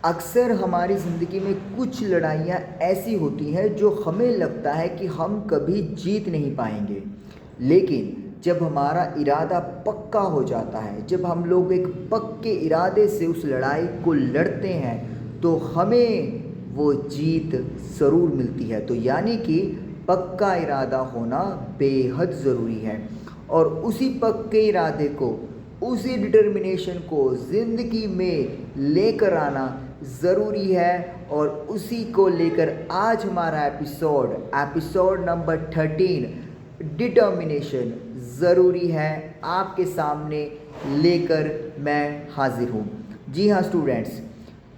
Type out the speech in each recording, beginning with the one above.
अक्सर हमारी ज़िंदगी में कुछ लड़ाइयाँ ऐसी होती हैं जो हमें लगता है कि हम कभी जीत नहीं पाएंगे। लेकिन जब हमारा इरादा पक्का हो जाता है, जब हम लोग एक पक्के इरादे से उस लड़ाई को लड़ते हैं, तो हमें वो जीत ज़रूर मिलती है। तो यानी कि पक्का इरादा होना बेहद ज़रूरी है। और उसी पक्के इरादे को, उसी डिटर्मिनेशन को ज़िंदगी में लेकर आना ज़रूरी है। और उसी को लेकर आज हमारा एपिसोड नंबर 13 डिटर्मिनेशन ज़रूरी है आपके सामने लेकर मैं हाजिर हूँ। जी हाँ स्टूडेंट्स,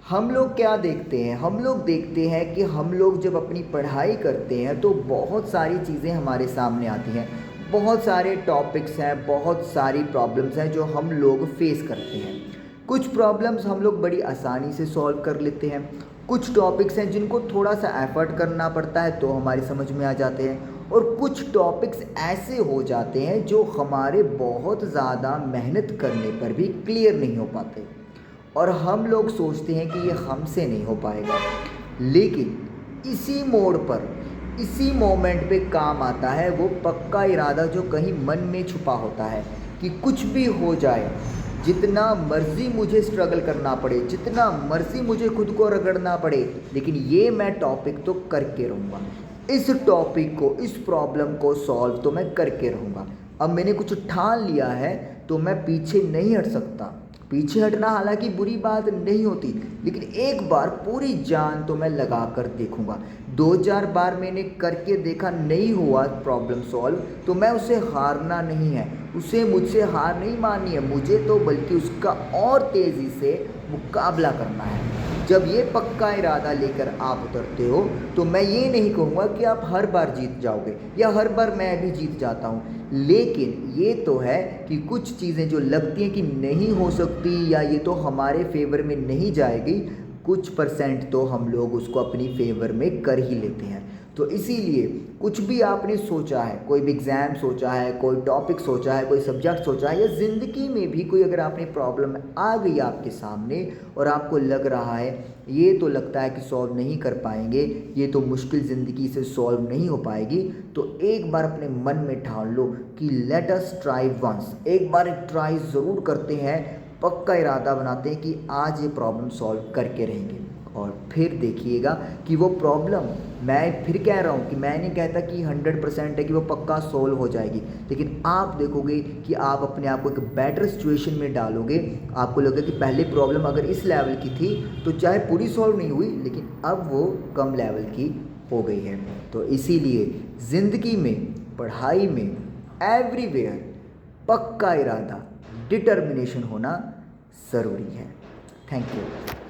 हम लोग क्या देखते हैं? हम लोग देखते हैं कि हम लोग जब अपनी पढ़ाई करते हैं तो बहुत सारी चीज़ें हमारे सामने आती हैं, बहुत सारे टॉपिक्स हैं, बहुत सारी प्रॉब्लम्स हैं जो हम लोग फेस करते हैं। कुछ प्रॉब्लम्स हम लोग बड़ी आसानी से सॉल्व कर लेते हैं, कुछ टॉपिक्स हैं जिनको थोड़ा सा एफर्ट करना पड़ता है तो हमारी समझ में आ जाते हैं, और कुछ टॉपिक्स ऐसे हो जाते हैं जो हमारे बहुत ज़्यादा मेहनत करने पर भी क्लियर नहीं हो पाते और हम लोग सोचते हैं कि ये हमसे नहीं हो पाएगा। लेकिन इसी मोड़ पर, इसी मोमेंट पे काम आता है वो पक्का इरादा जो कहीं मन में छुपा होता है कि कुछ भी हो जाए, जितना मर्ज़ी मुझे स्ट्रगल करना पड़े, जितना मर्ज़ी मुझे खुद को रगड़ना पड़े, लेकिन ये मैं टॉपिक तो करके रहूँगा। इस टॉपिक को, इस प्रॉब्लम को सॉल्व तो मैं करके रहूँगा। अब मैंने कुछ ठान लिया है तो मैं पीछे नहीं हट सकता। पीछे हटना हालांकि बुरी बात नहीं होती, लेकिन एक बार पूरी जान तो मैं लगा कर देखूँगा। 2-4 बार मैंने करके देखा, नहीं हुआ प्रॉब्लम सॉल्व, तो मैं उसे हारना नहीं है, उसे मुझसे हार नहीं माननी है मुझे, तो बल्कि उसका और तेज़ी से मुकाबला करना है। जब ये पक्का इरादा लेकर आप उतरते हो तो मैं ये नहीं कहूँगा कि आप हर बार जीत जाओगे या हर बार मैं भी जीत जाता हूँ, लेकिन ये तो है कि कुछ चीज़ें जो लगती हैं कि नहीं हो सकती या ये तो हमारे फेवर में नहीं जाएगी, कुछ परसेंट तो हम लोग उसको अपनी फेवर में कर ही लेते हैं। तो इसीलिए कुछ भी आपने सोचा है, कोई भी एग्ज़ाम सोचा है, कोई टॉपिक सोचा है, कोई सब्जेक्ट सोचा है, या ज़िंदगी में भी कोई अगर आपने प्रॉब्लम आ गई आपके सामने और आपको लग रहा है ये तो लगता है कि सॉल्व नहीं कर पाएंगे, ये तो मुश्किल ज़िंदगी से सॉल्व नहीं हो पाएगी, तो एक बार अपने मन में ठान लो कि लेट अस ट्राई वंस, एक बार ट्राई ज़रूर करते हैं, पक्का इरादा बनाते हैं कि आज ये प्रॉब्लम सॉल्व करके रहेंगे। और फिर देखिएगा कि वो प्रॉब्लम, मैं फिर कह रहा हूँ कि मैं नहीं कहता कि 100% है कि वो पक्का सॉल्व हो जाएगी, लेकिन आप देखोगे कि आप अपने आप को एक बेटर सिचुएशन में डालोगे। आपको लगेगा कि पहले प्रॉब्लम अगर इस लेवल की थी तो चाहे पूरी सॉल्व नहीं हुई, लेकिन अब वो कम लेवल की हो गई है। तो इसीलिए ज़िंदगी में, पढ़ाई में, एवरीवेयर पक्का इरादा, डिटर्मिनेशन होना ज़रूरी है। Thank you.